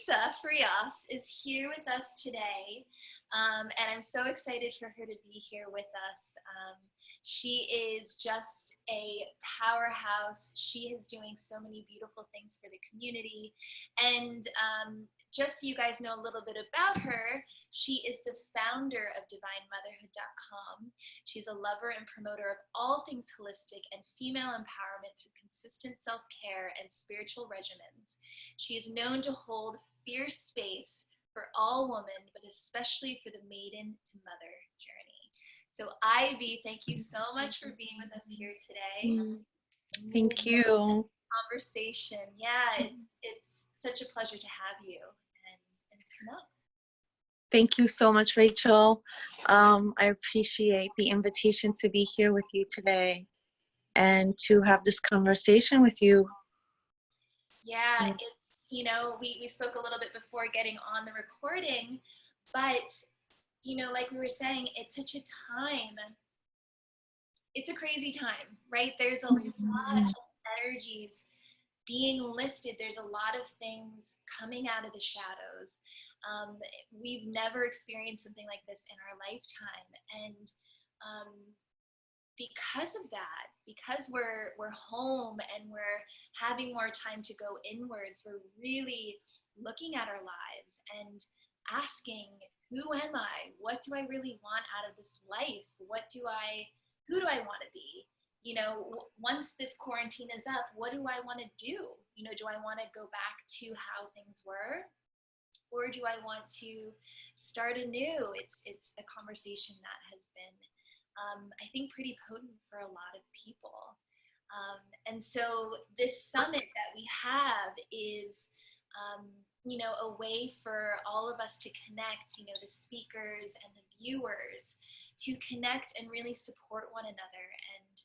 Ibetliza Frias is here with us today, and I'm so excited for her to be here with us. She is just a powerhouse. She is doing so many beautiful things for the community, and just so you guys know a little bit about her, she is the founder of DivineMotherhood.com. She's a lover and promoter of all things holistic and female empowerment through consistent self-care and spiritual regimens. She is known to hold fierce space for all women, but especially for the maiden to mother journey. So Ivy, thank you so much for being with us here today. Thank you. Conversation. Yeah, it's such a pleasure to have you and to connect. Thank you so much, Rachel. I appreciate the invitation to be here with you today and to have this conversation with you. Yeah, it's, we spoke a little bit before getting on the recording, but, like we were saying, it's such a time. It's a crazy time, right? There's a lot of energies being lifted. There's a lot of things coming out of the shadows. We've never experienced something like this in our lifetime. And because of that, because we're home and we're having more time to go inwards, we're really looking at our lives and asking, who am I? What do I really want out of this life? Who do I want to be? Once this quarantine is up, what do I want to do? Do I want to go back to how things were? Or do I want to start anew? It's a conversation that has been, I think, pretty potent for a lot of people. And so this summit that we have is, a way for all of us to connect, the speakers and the viewers to connect and really support one another and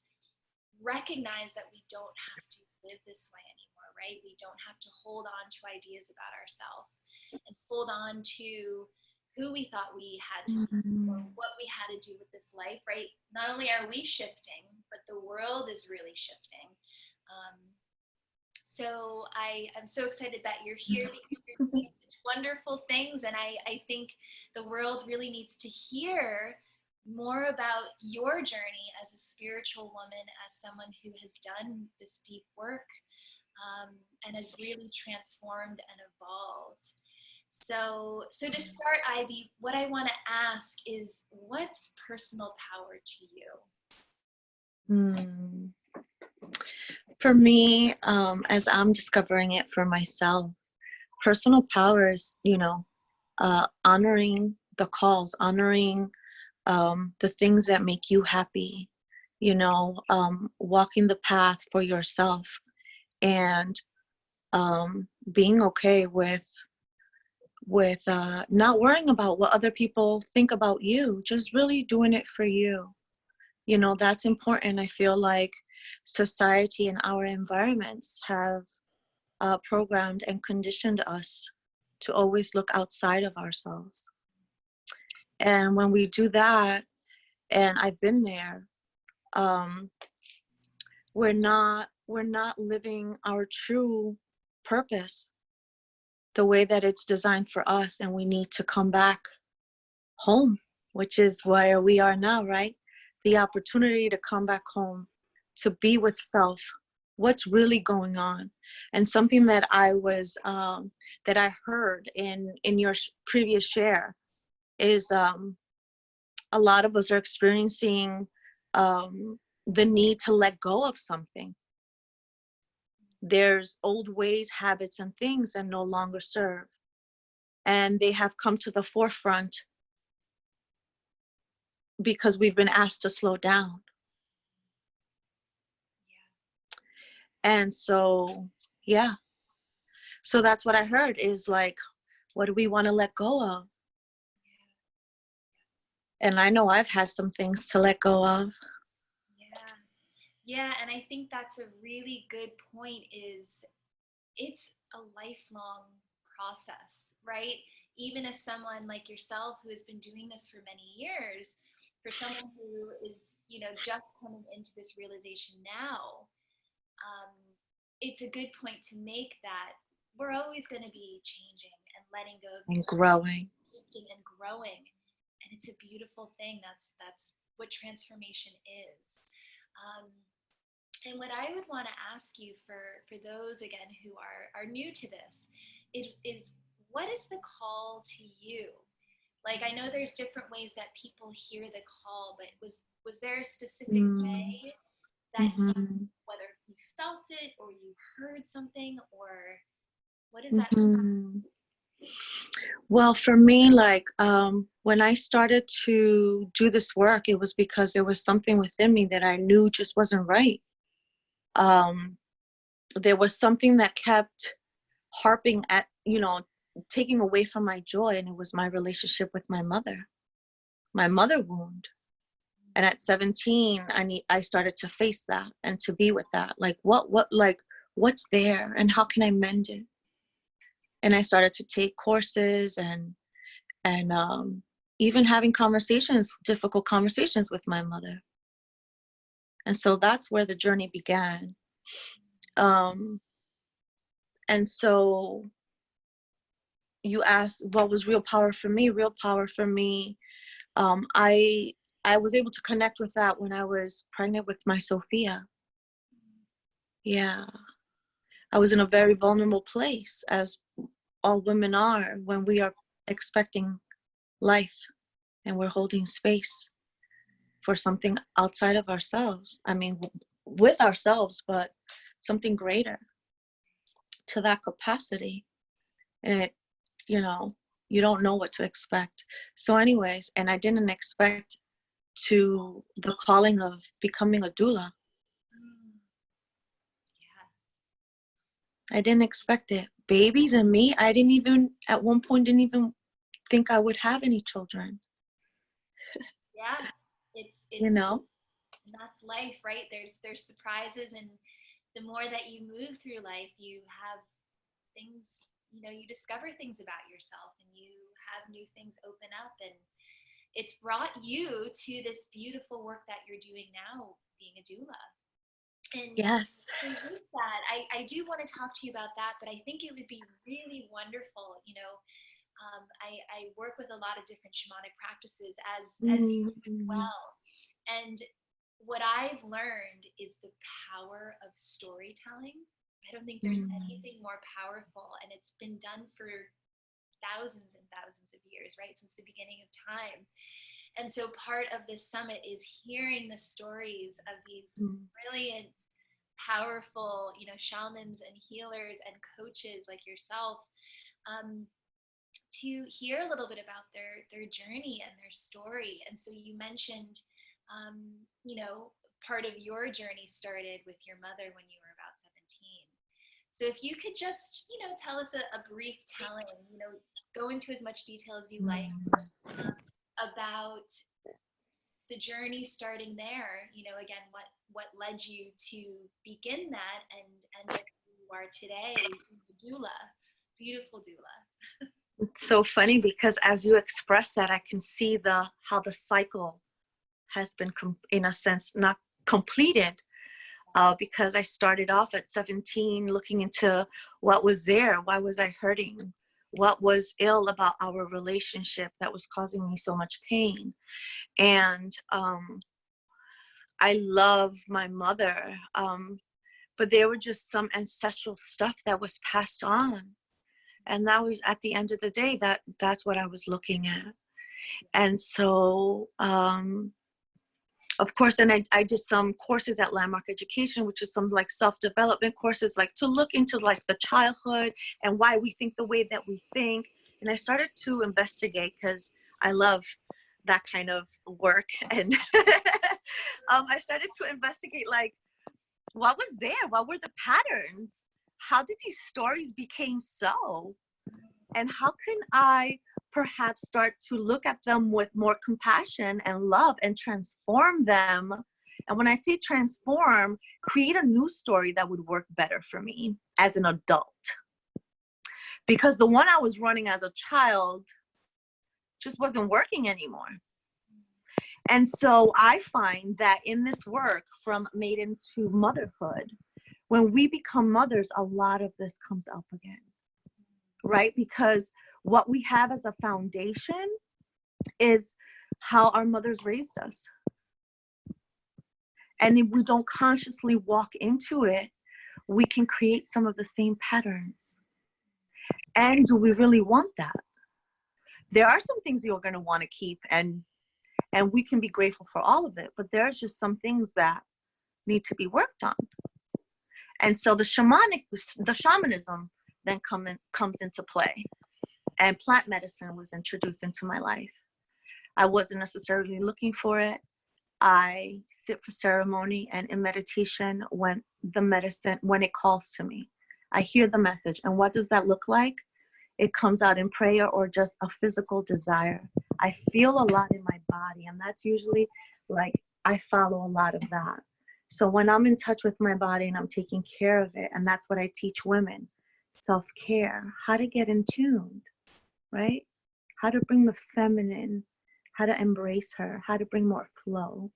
recognize that we don't have to live this way anymore, right? We don't have to hold on to ideas about ourselves and hold on to who we thought we had to be or what we had to do with this life, right? Not only are we shifting, but the world is really shifting. So I'm so excited that you're here because you're doing such wonderful things, and I think the world really needs to hear more about your journey as a spiritual woman, as someone who has done this deep work and has really transformed and evolved. So to start, Ivy, what I want to ask is, what's personal power to you? For me, as I'm discovering it for myself, personal power is, honoring the calls, honoring the things that make you happy, walking the path for yourself and being okay with not worrying about what other people think about you, just really doing it for you. That's important. I feel like society and our environments have programmed and conditioned us to always look outside of ourselves. And when we do that, and I've been there, we're not living our true purpose the way that it's designed for us, and we need to come back home, which is where we are now, right? The opportunity to come back home, to be with self, what's really going on. And something that I heard in your previous share is a lot of us are experiencing the need to let go of something. There's old ways, habits, and things that no longer serve. And they have come to the forefront because we've been asked to slow down. And so, yeah. So that's what I heard is like, what do we want to let go of? And I know I've had some things to let go of. Yeah, and I think that's a really good point, is it's a lifelong process, right? Even as someone like yourself who has been doing this for many years, for someone who is, just coming into this realization now, it's a good point to make that we're always going to be changing and letting go of And new, growing. shifting and growing. And it's a beautiful thing. That's what transformation is. Um, and what I would want to ask you for those again who are new to this, it is, what is the call to you? Like, I know there's different ways that people hear the call, but was there a specific Mm. way that you, Mm-hmm. whether you felt it or you heard something, or what is that? Mm-hmm. Well, for me, like when I started to do this work, it was because there was something within me that I knew just wasn't right. Um, there was something that kept harping at, taking away from my joy, and it was my relationship with my mother wound. And at 17, I started to face that and to be with that. Like what's there and how can I mend it? And I started to take courses and even having difficult conversations with my mother. And so that's where the journey began. Um, and so you asked what was real power for me. Real power for me, I was able to connect with that when I was pregnant with my Sophia. Yeah, I was in a very vulnerable place, as all women are when we are expecting life and we're holding space for something outside of ourselves. I mean, with ourselves, but something greater to that capacity. And you don't know what to expect. So anyways, and I didn't expect to the calling of becoming a doula. Mm, yeah. I didn't expect it. Babies and me, I didn't even, at one point, didn't even think I would have any children, Yeah. you It's know? and that's life, right? There's surprises, and the more that you move through life, you have things, you discover things about yourself, and you have new things open up, and it's brought you to this beautiful work that you're doing now, being a doula. And Yes. so with that, I do want to talk to you about that, but I think it would be really wonderful. I work with a lot of different shamanic practices, as you do as Mm-hmm. well. And what I've learned is the power of storytelling. I don't think there's anything more powerful, and it's been done for thousands and thousands of years, right? Since the beginning of time. And so part of this summit is hearing the stories of these brilliant, powerful, shamans and healers and coaches like yourself, um, to hear a little bit about their journey and their story. And so you mentioned, um, you know, part of your journey started with your mother when you were about 17. So if you could just, tell us a brief telling, go into as much detail as you like, about the journey starting there. Again, what led you to begin that and end up where you are today, doula, beautiful doula. It's so funny because as you express that, I can see how the cycle has been, in a sense, not completed. Because I started off at 17 looking into what was there. Why was I hurting? What was ill about our relationship that was causing me so much pain? And I love my mother, but there were just some ancestral stuff that was passed on. And that was, at the end of the day, that's what I was looking at. And so, of course, and I did some courses at Landmark Education, which is some like self-development courses, like to look into like the childhood and why we think the way that we think. And I started to investigate because I love that kind of work. And I started to investigate, like, what was there? What were the patterns? How did these stories become so? And how can I perhaps start to look at them with more compassion and love and transform them? And when I say transform, create a new story that would work better for me as an adult. Because the one I was running as a child just wasn't working anymore. And so I find that in this work, from maiden to motherhood, when we become mothers, a lot of this comes up again. right? Because what we have as a foundation is how our mothers raised us. And if we don't consciously walk into it, we can create some of the same patterns. And do we really want that? There are some things you're going to want to keep, and we can be grateful for all of it, but there's just some things that need to be worked on. And so the shamanism then comes into play, and plant medicine was introduced into my life. I wasn't necessarily looking for it. I sit for ceremony and in meditation when it calls to me. I hear the message. And what does that look like? It comes out in prayer or just a physical desire. I feel a lot in my body, and that's usually like I follow a lot of that. So when I'm in touch with my body and I'm taking care of it, and that's what I teach women, self-care, how to get in tune, right? How to bring the feminine, how to embrace her, how to bring more flow.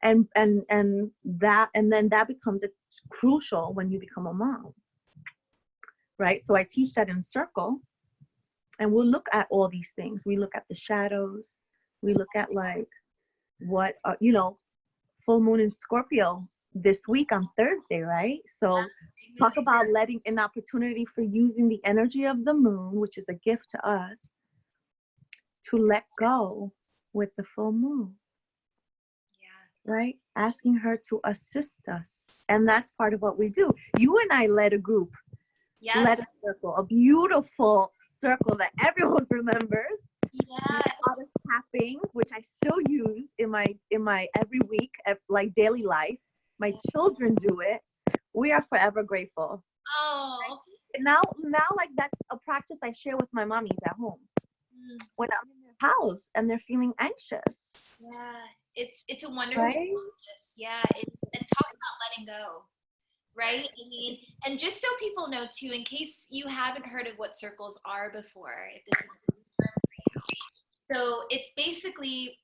And then that becomes crucial when you become a mom, right? So I teach that in circle, and we'll look at all these things. We look at the shadows. We look at like what, full moon in Scorpio this week on Thursday, right? So talk about letting an opportunity for using the energy of the moon, which is a gift to us, to let go with the full moon. Yeah. Right? Asking her to assist us. And that's part of what we do. You and I led a group. Yes. Led a circle, a beautiful circle that everyone remembers. Yeah. A lot of tapping, which I still use in my every week, like daily life. My children do it. We are forever grateful. Oh. Now, like that's a practice I share with my mommies at home. When I'm in their house and they're feeling anxious. Yeah, it's a wonderful practice. Yeah, and talk about letting go, right? I mean, and just so people know too, in case you haven't heard of what circles are before, if this is a new term for you. So it's basically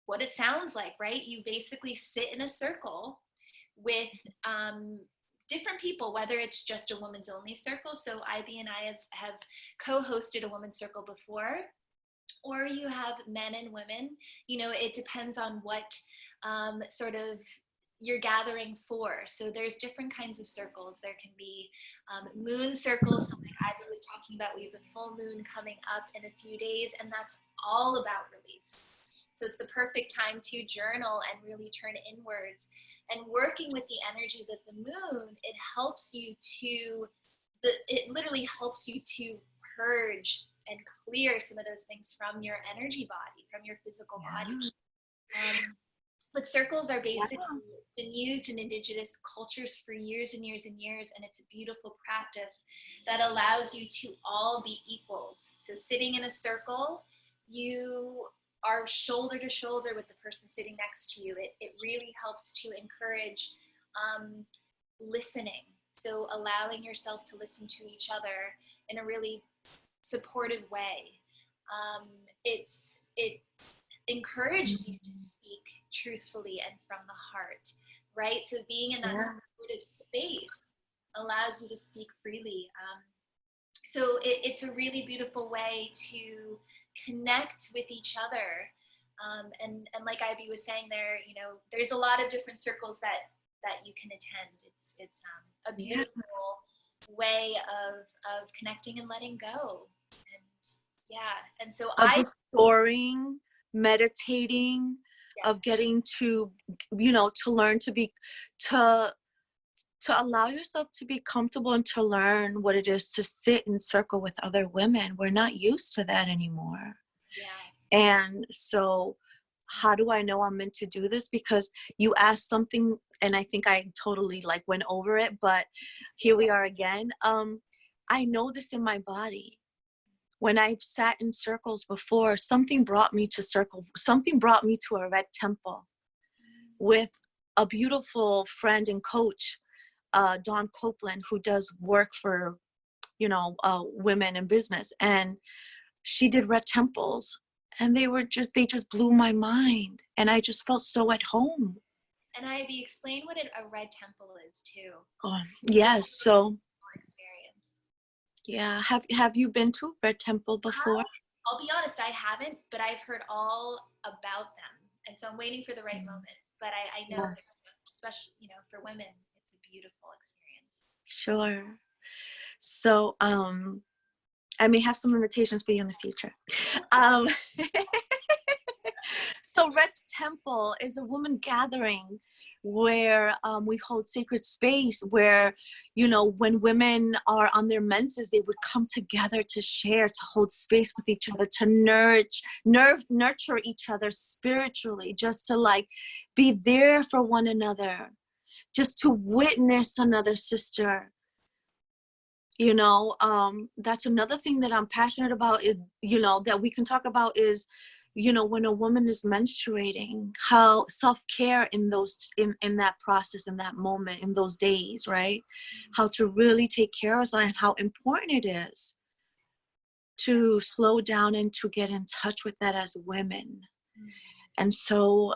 what it sounds like, right? You basically sit in a circle with different people, whether it's just a women's only circle. So Ivy and I have co-hosted a women's circle before, or you have men and women. It depends on what sort of you're gathering for. So there's different kinds of circles. There can be moon circles, something Ivy was talking about. We have a full moon coming up in a few days, and that's all about release. So it's the perfect time to journal and really turn inwards. And working with the energies of the moon, it literally helps you to purge and clear some of those things from your energy body, from your physical body. But circles are basically been used in indigenous cultures for years and years and years, and it's a beautiful practice that allows you to all be equals. So sitting in a circle, you are shoulder to shoulder with the person sitting next to you. It really helps to encourage listening. So allowing yourself to listen to each other in a really supportive way. It encourages you to speak truthfully and from the heart, right? So being in that supportive space allows you to speak freely. So it's a really beautiful way to connect with each other. And like Ivy was saying there, there's a lot of different circles that you can attend. It's a beautiful way of connecting and letting go. And so exploring, meditating, of getting to learn to allow yourself to be comfortable and to learn what it is to sit in circle with other women. We're not used to that anymore. And so how do I know I'm meant to do this? Because you asked something, and I think I totally went over it, but here we are again. I know this in my body. When I've sat in circles before, something brought me to a red temple with a beautiful friend and coach, Dawn Copeland, who does work for, women in business. And she did red temples, and they just blew my mind. And I just felt so at home. And Ivy, explain what a red temple is too. Yes. So Yeah. Have you been to Red Temple before? I'll be honest, I haven't, but I've heard all about them. And so I'm waiting for the right moment. But I know that, Yes. especially, for women, it's a beautiful experience. Sure. So, I may have some invitations for you in the future. Um, so Red Temple is a woman gathering where we hold sacred space where, when women are on their menses, they would come together to share, to hold space with each other, to nurture each other spiritually, just to like be there for one another, just to witness another sister. That's another thing that I'm passionate about is, that we can talk about is, when a woman is menstruating, how self-care in that process, in that moment, in those days, right? How to really take care of us and how important it is to slow down and to get in touch with that as women. And so,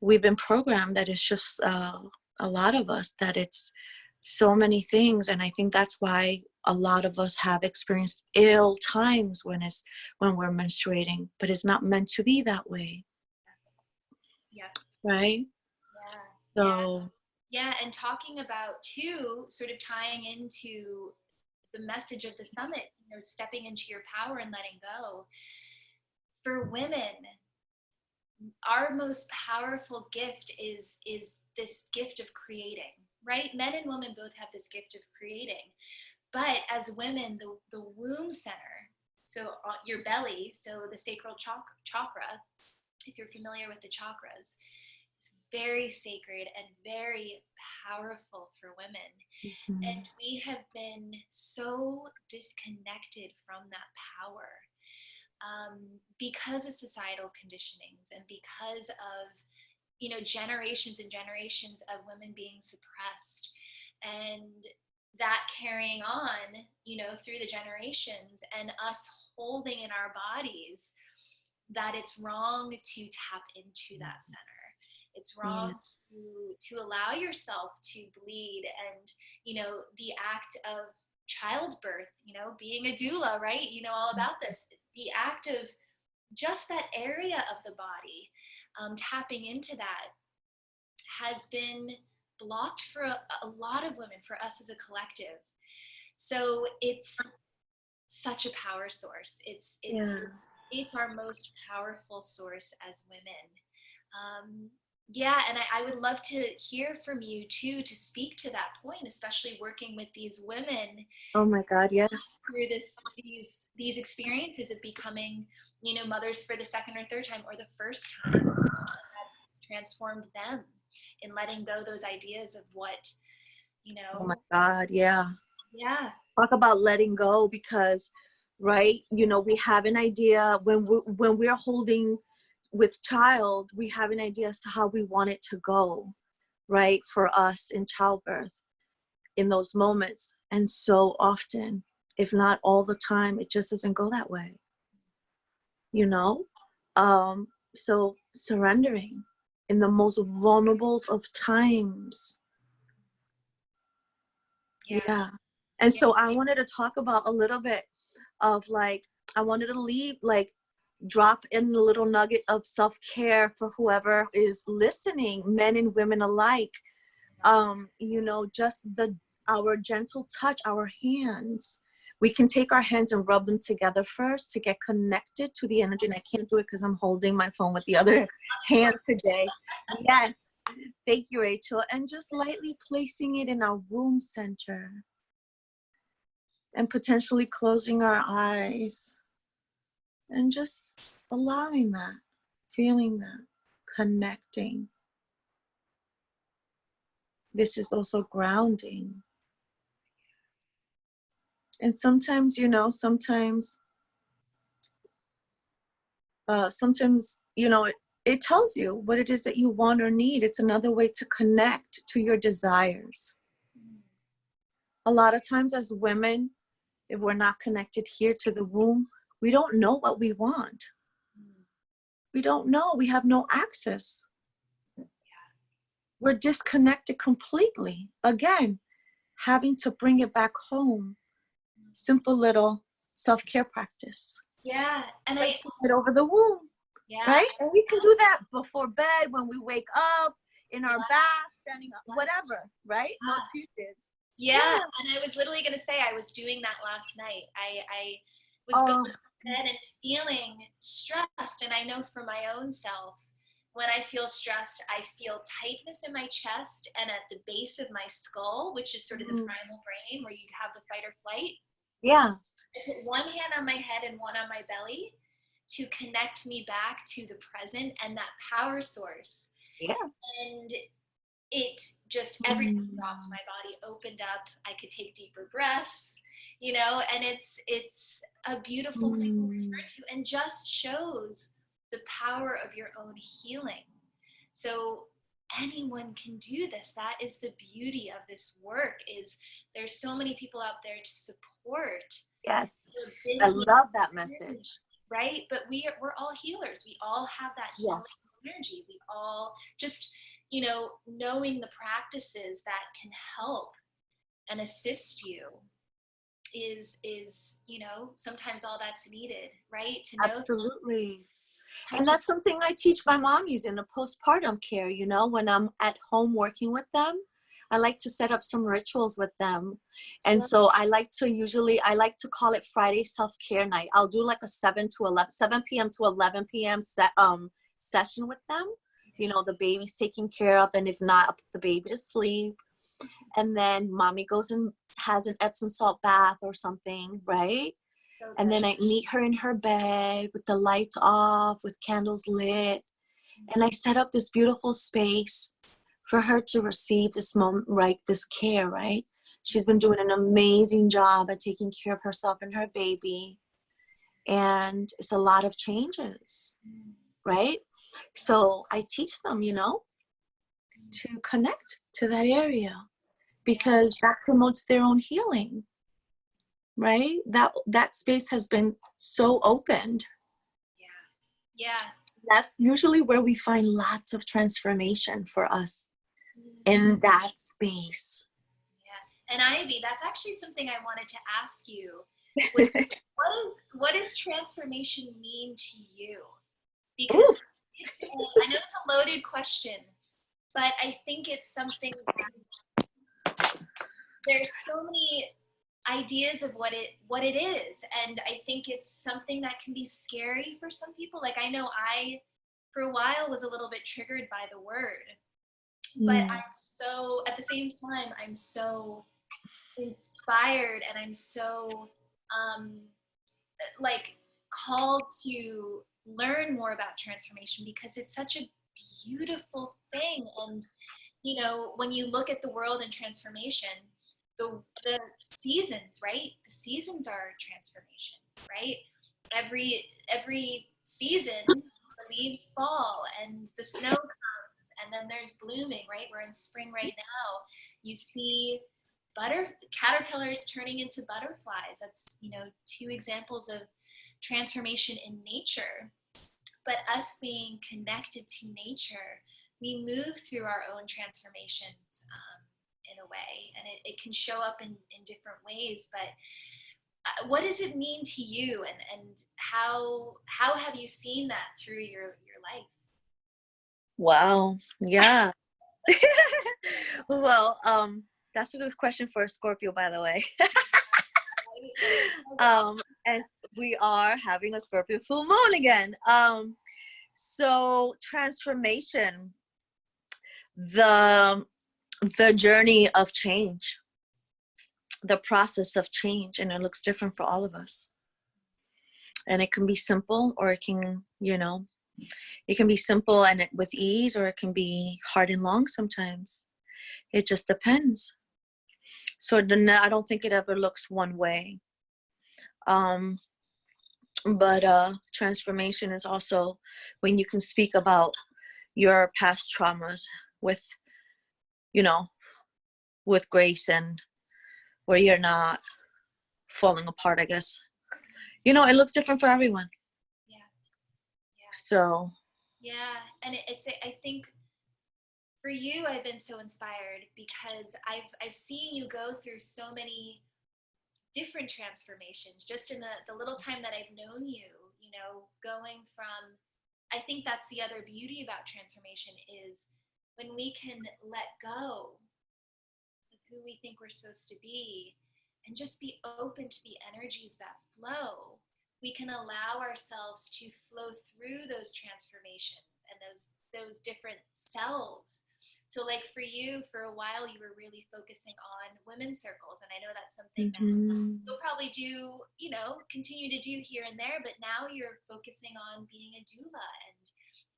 we've been programmed that it's just a lot of us, that it's so many things. And I think that's why a lot of us have experienced ill times when we're menstruating, but it's not meant to be that way. Yeah. Right? Yeah. So yeah, and talking about too, sort of tying into the message of the summit, stepping into your power and letting go. For women, our most powerful gift is this gift of creating, right? Men and women both have this gift of creating. But as women, the womb center, so your belly, so the sacral chakra, if you're familiar with the chakras, is very sacred and very powerful for women. And we have been so disconnected from that power because of societal conditionings and because of generations and generations of women being suppressed, and that carrying on through the generations, and us holding in our bodies that it's wrong to tap into that center. It's wrong to allow yourself to bleed, and the act of childbirth, being a doula, right? All about this, the act of just that area of the body, tapping into that has been blocked for a lot of women, for us as a collective. So it's such a power source. It's our most powerful source as women. And I would love to hear from you too, to speak to that point, especially working with these women. Oh my God, yes. Through these experiences of becoming, mothers for the second or third time or the first time, that's transformed them in letting go those ideas of what, Oh my God, yeah. Yeah. Talk about letting go, because, right, we have an idea when we're holding with child, we have an idea as to how we want it to go, right, for us in childbirth, in those moments. And so often, if not all the time, it just doesn't go that way. So surrendering in the most vulnerable of times. Yeah. And so I wanted to talk about a little bit of I wanted to drop in a little nugget of self-care for whoever is listening, men and women alike. Just our gentle touch, our hands. We can take our hands and rub them together first to get connected to the energy. And I can't do it because I'm holding my phone with the other hand today. Yes. Thank you, Rachel. And just lightly placing it in our womb center. And potentially closing our eyes. And just allowing that, feeling that, connecting. This is also grounding. And sometimes, it tells you what it is that you want or need. It's another way to connect to your desires. A lot of times as women, if we're not connected here to the womb, we don't know what we want. We don't know. We have no access. We're disconnected completely. Again, having to bring it back home. Simple little self-care practice. Yeah. And Placing it over the womb. yeah. Right? And we can do that before bed, when we wake up, in our bath, standing up, whatever, right? No excuses. Yeah. And I was literally going to say, I was doing that last night. I was going to bed and feeling stressed. And I know for my own self, when I feel stressed, I feel tightness in my chest and at the base of my skull, which is sort of the primal brain where you have the fight or flight. Yeah. I put one hand on my head and one on my belly to connect me back to the present and that power source. Yeah. And it just, everything dropped. My body opened up. I could take deeper breaths, you know, and it's a beautiful thing to return to, and just shows the power of your own healing. So anyone can do this. That is the beauty of this work, is there's so many people out there to support. Yes. I love that message. Right? But we're all healers. We all have that healing energy. We all just, you know, knowing the practices that can help and assist you is, you know, sometimes all that's needed, right? To know. Absolutely. And that's something I teach my mommies in the postpartum care, you know, when I'm at home working with them. I like to set up some rituals with them. And so I like to call it Friday self-care night. I'll do like a 7 p.m. to 11 p.m. session with them. You know, the baby's taken care of, and if not, I'll put the baby to sleep. And then mommy goes and has an Epsom salt bath or something, right? And then I meet her in her bed with the lights off, with candles lit. And I set up this beautiful space for her to receive this moment, right? This care, right? She's been doing an amazing job at taking care of herself and her baby. And it's a lot of changes, right? So I teach them, you know, to connect to that area, because that promotes their own healing, right? That space has been so opened. Yeah. That's usually where we find lots of transformation for us, in that space. Yeah. And Ivy, that's actually something I wanted to ask you. What does transformation mean to you? Because I know it's a loaded question, but I think it's something that there's so many ideas of what it is, and I think it's something that can be scary for some people. Like, I know I for a while was a little bit triggered by the word, but I'm so, at the same time, I'm so inspired, and I'm so like called to learn more about transformation, because it's such a beautiful thing. And you know, when you look at the world in transformation, the seasons, right? The seasons are transformation, right? Every season, the leaves fall and the snow comes, and then there's blooming, right? We're in spring right now. You see caterpillars turning into butterflies. That's, you know, 2 examples of transformation in nature. But us being connected to nature, we move through our own transformations in a way, and it can show up in different ways. But what does it mean to you, and how have you seen that through your life? Wow. Yeah. Well, that's a good question for a Scorpio, by the way. And we are having a Scorpio full moon again. So transformation, the journey of change, the process of change, and it looks different for all of us. And it can be simple, or it can, you know, it can be simple and with ease, or it can be hard and long sometimes. It just depends. So I don't think it ever looks one way. But transformation is also when you can speak about your past traumas with, you know, with grace, and where you're not falling apart, I guess. You know, it looks different for everyone. Yeah. So. Yeah, and it's I think For you, I've been so inspired because I've seen you go through so many different transformations just in the little time that I've known you, going from, I think that's the other beauty about transformation is when we can let go of who we think we're supposed to be and just be open to the energies that flow, we can allow ourselves to flow through those transformations and those different selves. So like for you, for a while, you were really focusing on women's circles. And I know that's something that Mm-hmm. you'll probably do, continue to do here and there, but now you're focusing on being a doula and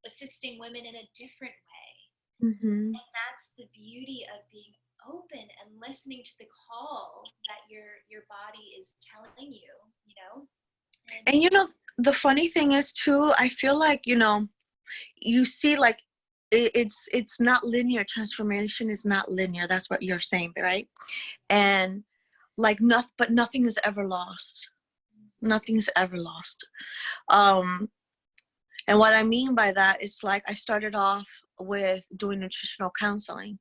assisting women in a different way. Mm-hmm. And that's the beauty of being open and listening to the call that your body is telling you, And And the funny thing is too, I feel like, you see like it's not linear. Transformation is not linear. That's what you're saying, right? And like nothing is ever lost. Nothing's ever lost. And what I mean by that is like I started off with doing nutritional counseling.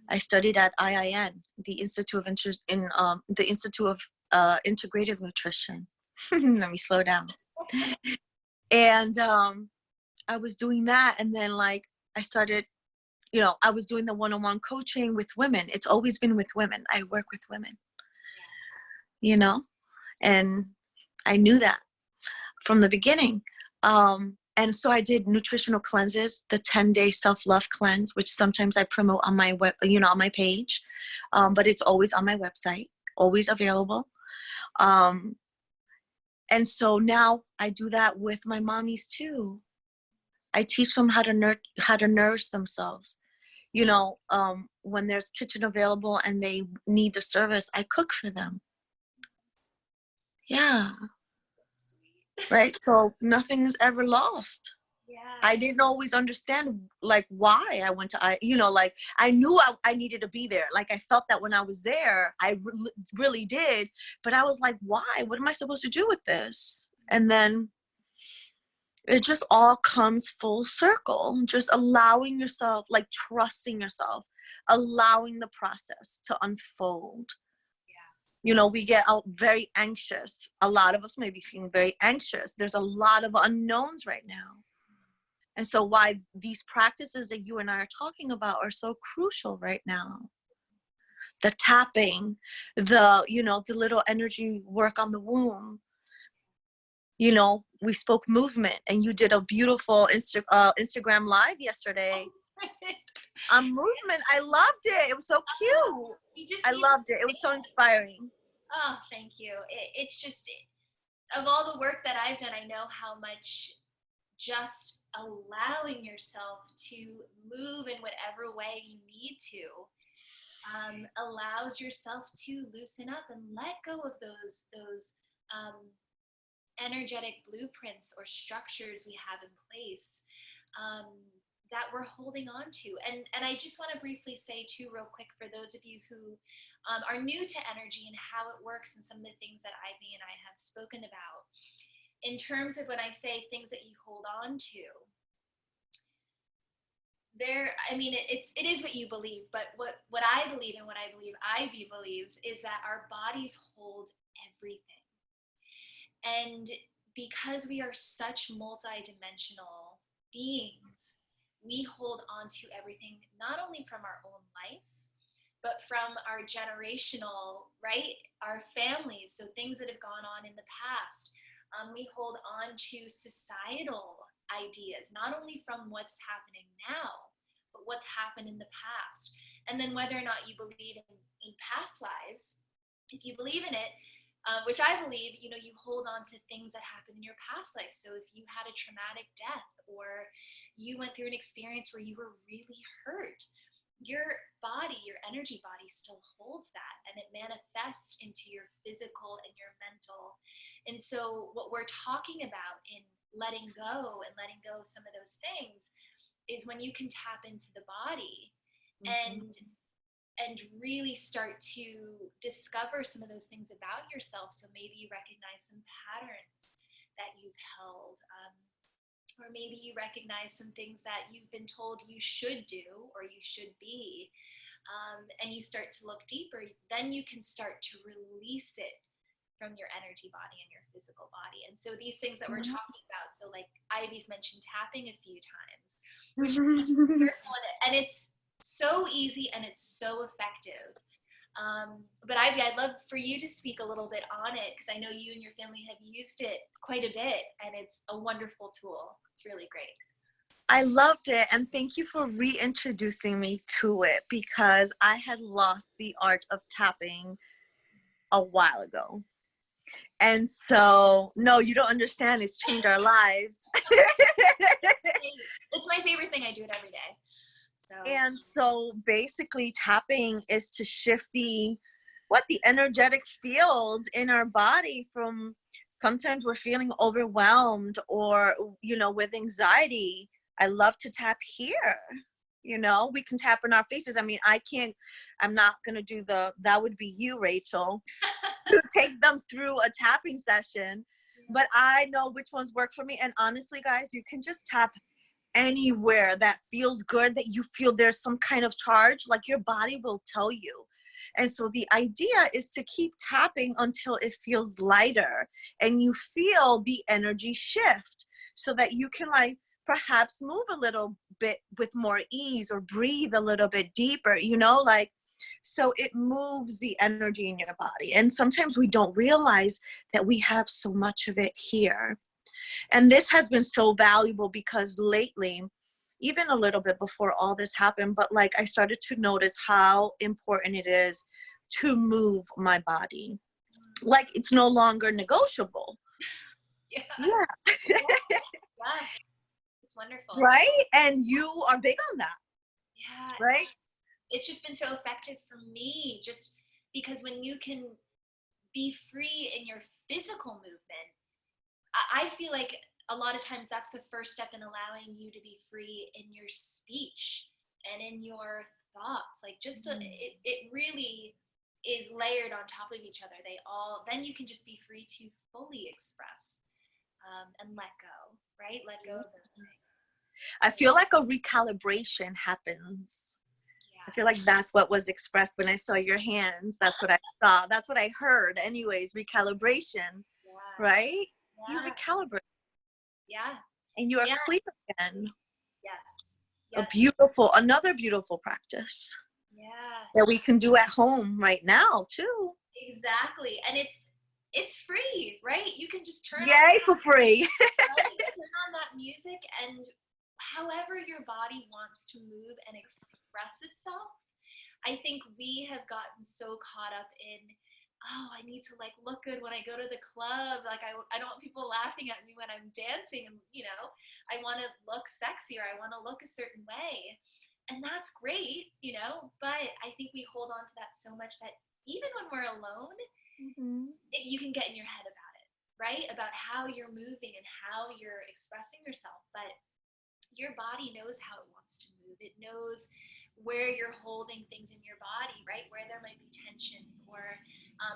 I studied at IIN, the Institute of Integrative Nutrition. Let me slow down. And I was doing that, and then like I started, I was doing the one-on-one coaching with women. It's always been with women. I work with women, and I knew that from the beginning. And so I did nutritional cleanses, the 10-day self-love cleanse, which sometimes I promote on my web, on my page, but it's always on my website, always available. And so now I do that with my mommies too. I teach them how to nourish themselves. When there's kitchen available and they need the service, I cook for them. Yeah. Right. So nothing's ever lost. yeah. I didn't always understand like why I went to like I knew I needed to be there. Like I felt that when I was there, I really did. But I was like, why? What am I supposed to do with this? And then it just all comes full circle. Just allowing yourself, like trusting yourself, allowing the process to unfold. We get out very anxious. A lot of us may be feeling very anxious. There's a lot of unknowns right now. And so why these practices that you and I are talking about are so crucial right now. The tapping, the little energy work on the womb. We spoke movement, and you did a beautiful Instagram live yesterday on movement. I loved it. It was so cute. I loved it. It was so inspiring. Oh, thank you. It's just, of all the work that I've done, I know how much just allowing yourself to move in whatever way you need to allows yourself to loosen up and let go of those energetic blueprints or structures we have in place that we're holding on to. And I just want to briefly say too, real quick, for those of you who are new to energy and how it works and some of the things that Ivy and I have spoken about, in terms of when I say things that you hold on to, it is what you believe, but what I believe and what I believe Ivy believes is that our bodies hold everything. And because we are such multidimensional beings, we hold on to everything, not only from our own life, but from our generational, right? Our families, so things that have gone on in the past. We hold on to societal ideas, not only from what's happening now, but what's happened in the past. And then whether or not you believe in past lives, if you believe in it, which I believe, you hold on to things that happened in your past life. So if you had a traumatic death or you went through an experience where you were really hurt, your body, your energy body still holds that, and it manifests into your physical and your mental. And so what we're talking about in letting go of some of those things is when you can tap into the body and really start to discover some of those things about yourself. So maybe you recognize some patterns that you've held, or maybe you recognize some things that you've been told you should do or you should be, and you start to look deeper, then you can start to release it from your energy body and your physical body. And so these things that we're talking about, so like Ivy's mentioned tapping a few times, we're careful in it, and it's so easy and it's so effective. But Ivy, I'd love for you to speak a little bit on it, because I know you and your family have used it quite a bit, and it's a wonderful tool. It's really great. I loved it, and thank you for reintroducing me to it, because I had lost the art of tapping a while ago. And so, no, you don't understand. It's changed our lives. It's my favorite thing. I do it every day. And so basically tapping is to shift the energetic field in our body from, sometimes we're feeling overwhelmed or, with anxiety. I love to tap here. We can tap in our faces. I mean, I'm not going to do that would be you, Rachel, to take them through a tapping session, but I know which ones work for me. And honestly, guys, you can just tap anywhere that feels good, that you feel there's some kind of charge, like your body will tell you. And so the idea is to keep tapping until it feels lighter and you feel the energy shift, so that you can perhaps move a little bit with more ease or breathe a little bit deeper, so it moves the energy in your body. And sometimes we don't realize that we have so much of it here. And this has been so valuable because lately, even a little bit before all this happened, but I started to notice how important it is to move my body. It's no longer negotiable. Yeah. Yeah. It's wonderful. Right? And you are big on that. Yeah. Right? It's just been so effective for me, just because when you can be free in your physical movement, I feel like a lot of times that's the first step in allowing you to be free in your speech and in your thoughts. It really is layered on top of each other. Then you can just be free to fully express, and let go, right? Let go of those things. I feel like a recalibration happens. I feel like that's what was expressed when I saw your hands. That's what I saw. That's what I heard. Anyways, recalibration, right? Yeah. You recalibrate. Yeah. And you are clear again. Yes. Another beautiful practice. Yeah. That we can do at home right now too. Exactly. And it's free, right? You can just turn on for free. right? Turn on that music, and however your body wants to move and express itself. I think we have gotten so caught up in, I need to look good when I go to the club. I don't want people laughing at me when I'm dancing, and I want to look sexy, or I want to look a certain way. And that's great, but I think we hold on to that so much that even when we're alone, you can get in your head about it, right? About how you're moving and how you're expressing yourself. But your body knows how it wants to move. It knows where you're holding things in your body, right? Where there might be tensions or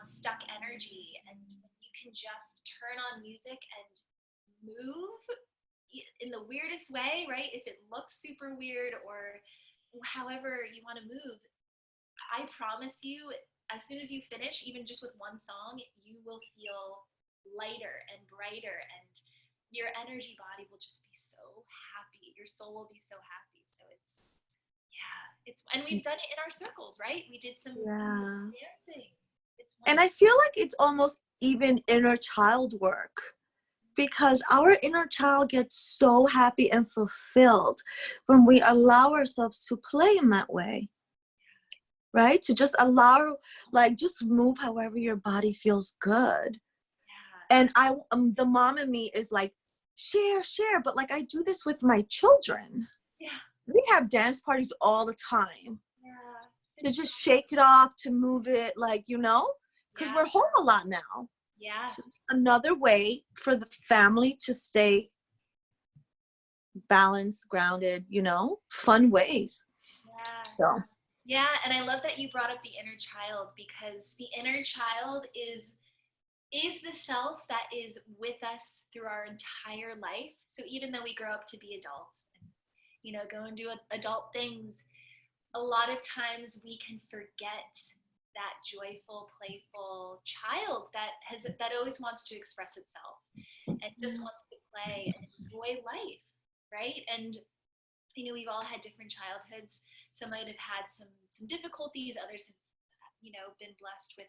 stuck energy. And you can just turn on music and move in the weirdest way, right? If it looks super weird or however you want to move, I promise you, as soon as you finish, even just with one song, you will feel lighter and brighter, and your energy body will just be so happy. Your soul will be so happy. So and we've done it in our circles, right? We did some dancing. And I feel like it's almost even inner child work, because our inner child gets so happy and fulfilled when we allow ourselves to play in that way, right? To just allow, just move however your body feels good. And the mom in me is share, but I do this with my children. We have dance parties all the time. To just shake it off, to move it, because we're home a lot now. So another way for the family to stay balanced, grounded, fun ways. Yeah, and I love that you brought up the inner child, because the inner child is is the self that is with us through our entire life. So even though we grow up to be adults and, go and do adult things, a lot of times we can forget that joyful, playful child that always wants to express itself and just wants to play and enjoy life, right? And we've all had different childhoods. Some might have had some difficulties. Others have, been blessed with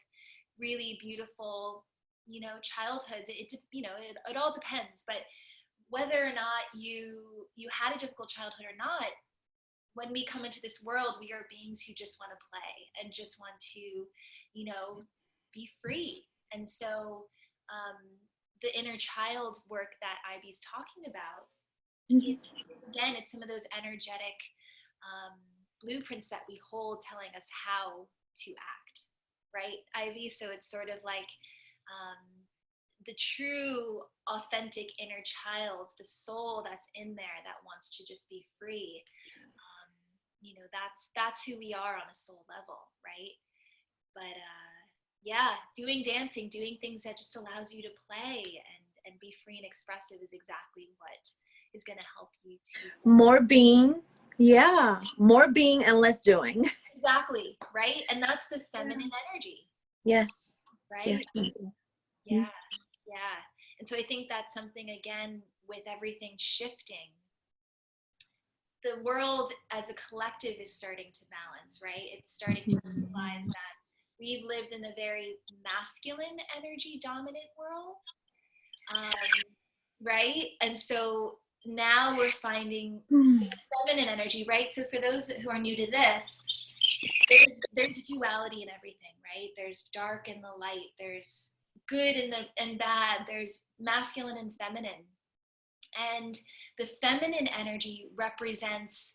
really beautiful, childhoods. It all depends. But whether or not you had a difficult childhood or not, when we come into this world, we are beings who just want to play and just want to, be free. And so the inner child work that Ivy's talking about, again, it's some of those energetic blueprints that we hold telling us how to act, right, Ivy? So it's sort of like the true, authentic inner child, the soul that's in there that wants to just be free. That's who we are on a soul level, right? But doing dancing, doing things that just allows you to play and be free and expressive is exactly what is going to help you to more being and less doing. Exactly, right? And that's the feminine energy. Yes. Right? Yes. Yeah. And so I think that's something, again, with everything shifting, the world as a collective is starting to balance, right? It's starting to realize that we've lived in a very masculine energy dominant world, right? And so now we're finding feminine energy, right? So for those who are new to this, there's duality in everything, right? There's dark and the light, there's good and bad, there's masculine and feminine. And the feminine energy represents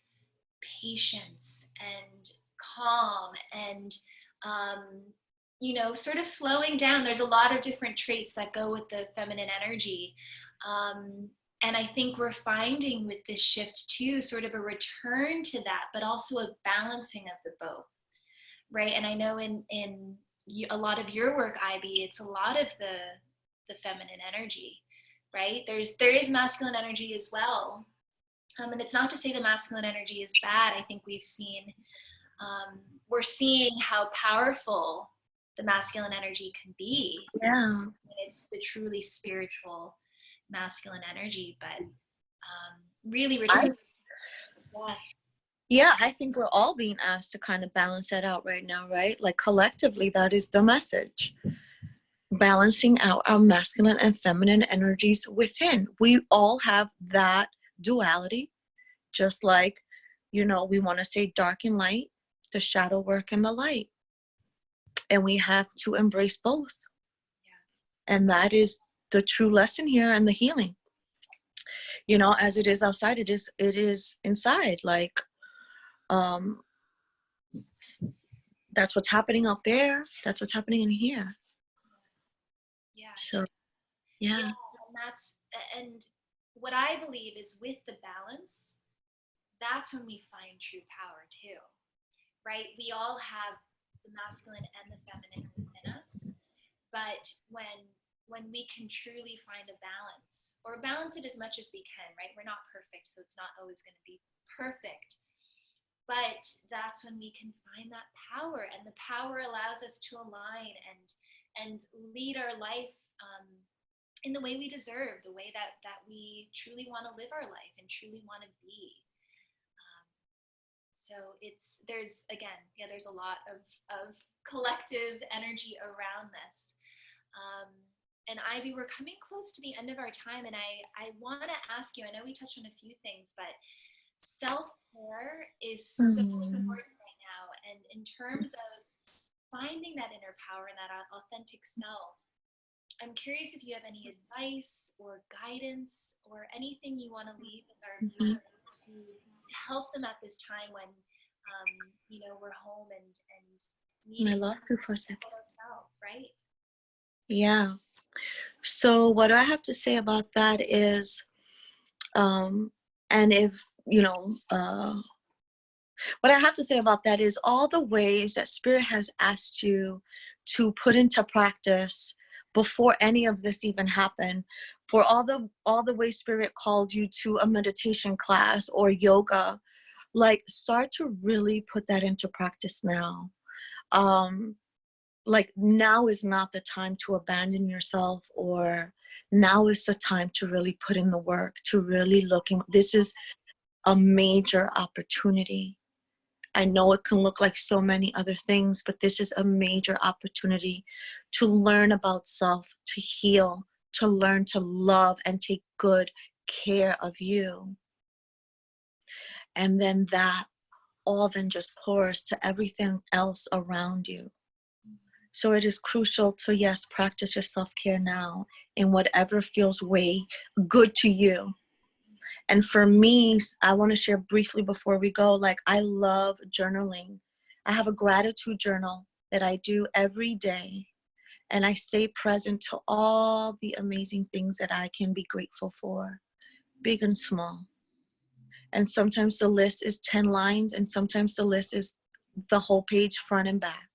patience and calm and sort of slowing down. There's a lot of different traits that go with the feminine energy. And I think we're finding with this shift too, sort of a return to that, but also a balancing of the both, right? And I know in a lot of your work, Ivy, it's a lot of the feminine energy, right? There is masculine energy as well. And it's not to say the masculine energy is bad. I think we're seeing how powerful the masculine energy can be. Yeah. It's the truly spiritual masculine energy, but really I think we're all being asked to kind of balance that out right now, right? Like collectively, that is the message. Balancing out our masculine and feminine energies within. We all have that duality, just like, we want to say dark and light, the shadow work and the light. And we have to embrace both. Yeah. And that is the true lesson here and the healing. As it is outside, it is inside. Like, that's what's happening out there. That's what's happening in here. Yeah. So, yeah. And what I believe is with the balance, that's when we find true power too, right? We all have the masculine and the feminine within us, but when we can truly find a balance, or balance it as much as we can, right? We're not perfect, so it's not always going to be perfect, but that's when we can find that power, and the power allows us to align and lead our life in the way we deserve, the way that we truly want to live our life and truly want to be. So there's a lot of collective energy around this. And Ivy, we're coming close to the end of our time, and I want to ask you, I know we touched on a few things, but self-care is so important right now. And in terms of finding that inner power and that authentic self, I'm curious if you have any advice or guidance or anything you want to leave with our viewers to help them at this time when, we're home and I lost you for a second. Ourselves, right? Yeah. So what I have to say about that is, what I have to say about that is all the ways that Spirit has asked you to put into practice before any of this even happened, for all the way spirit called you to a meditation class or yoga, like start to really put that into practice now. Like now is not the time to abandon yourself, or now is the time to really put in the work, to really looking. This is a major opportunity. I know it can look like so many other things, but this is a major opportunity to learn about self, to heal, to learn to love and take good care of you. And then that all then just pours to everything else around you. So it is crucial to, yes, practice your self-care now in whatever feels way good to you. And for me, I want to share briefly before we go, like I love journaling. I have a gratitude journal that I do every day. And I stay present to all the amazing things that I can be grateful for, big and small. And sometimes the list is 10 lines, and sometimes the list is the whole page front and back.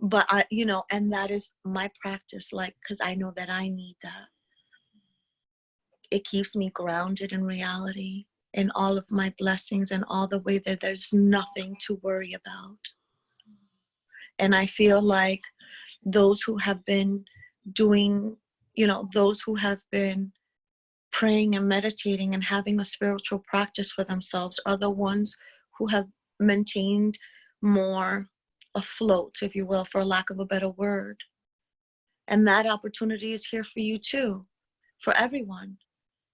But I, and that is my practice, like, because I know that I need that. It keeps me grounded in reality, in all of my blessings, and all the way that there's nothing to worry about. And I feel like those who have been doing, those who have been praying and meditating and having a spiritual practice for themselves are the ones who have maintained more afloat, if you will, for lack of a better word. And that opportunity is here for you too, for everyone.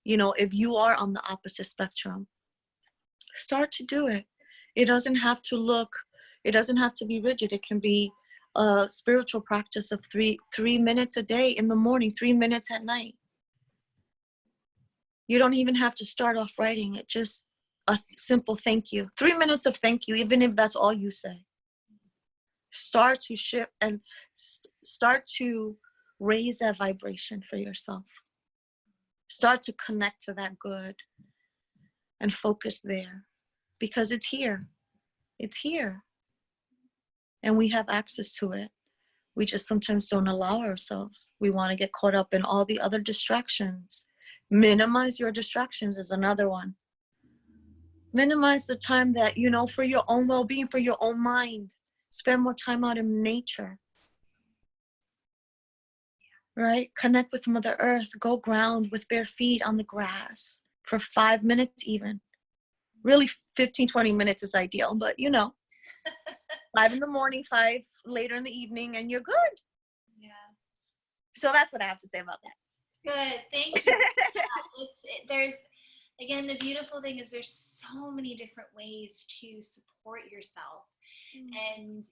If you are on the opposite spectrum, start to do it. It doesn't have to be rigid. It can be a spiritual practice of three minutes a day in the morning, 3 minutes at night. You don't even have to start off writing it, just a simple thank you. 3 minutes of thank you, even if that's all you say. Start to shift and start to raise that vibration for yourself. Start to connect to that good and focus there, because it's here. It's here. And we have access to it. We just sometimes don't allow ourselves. We want to get caught up in all the other distractions. Minimize your distractions is another one. Minimize the time that, for your own well-being, for your own mind. Spend more time out in nature. Right? Connect with Mother Earth. Go ground with bare feet on the grass for 5 minutes even. Really 15, 20 minutes is ideal, but 5 in the morning, 5 later in the evening, and you're good. Yeah. So that's what I have to say about that. Good. Thank you. There's, again, the beautiful thing is there's so many different ways to support yourself. And,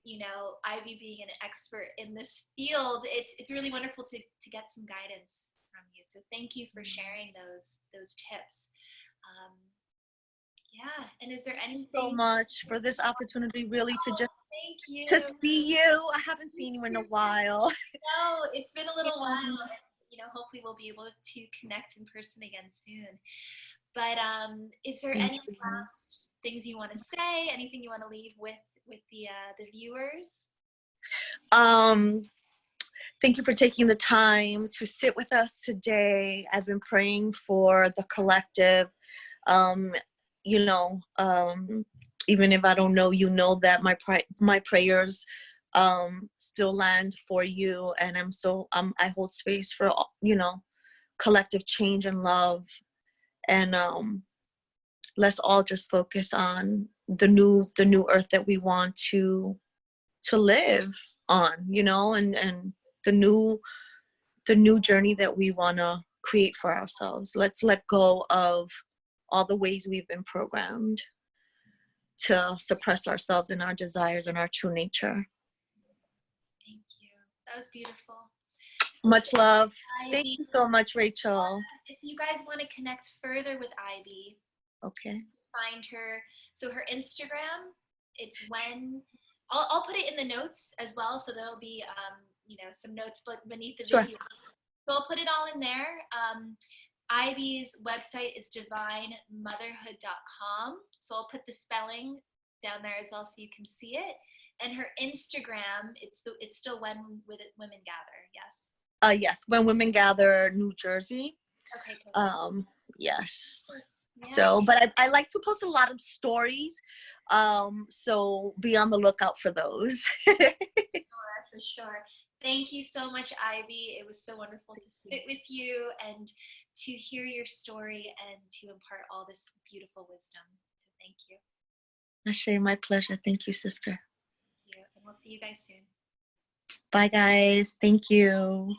Ivy being an expert in this field, it's really wonderful to get some guidance from you. So thank you for sharing those tips. Yeah. And is there anything? So much for this opportunity, really, to just thank you. To see you. I haven't seen you in a while. No, it's been a little while. Hopefully we'll be able to connect in person again soon. But is there any last things you want to say? Anything you want to leave with the viewers? Thank you for taking the time to sit with us today. I've been praying for the collective. Even if I don't know, that my prayers still land for you, and I hold space for collective change and love, and let's all just focus on the new earth that we want to live on, and the new journey that we want to create for ourselves. Let's let go of all the ways we've been programmed to suppress ourselves and our desires and our true nature. Thank you. That was beautiful. Much love. Thank you so much, Rachel. If you guys want to connect further with Ivy, okay, find her. So her Instagram, it's I'll put it in the notes as well. So there'll be some notes beneath the video. Sure. So I'll put it all in there. Ivy's website is divinemotherhood.com. So I'll put the spelling down there as well so you can see it. And her Instagram, it's still When Women Gather. Yes. Yes, When Women Gather, New Jersey. Okay, perfect. Yes. Yeah. So, but I like to post a lot of stories. So be on the lookout for those. For sure. Thank you so much, Ivy. It was so wonderful to sit with you and to hear your story and to impart all this beautiful wisdom. So thank you. Ashe, my pleasure. Thank you, sister. Thank you. And we'll see you guys soon. Bye, guys. Thank you.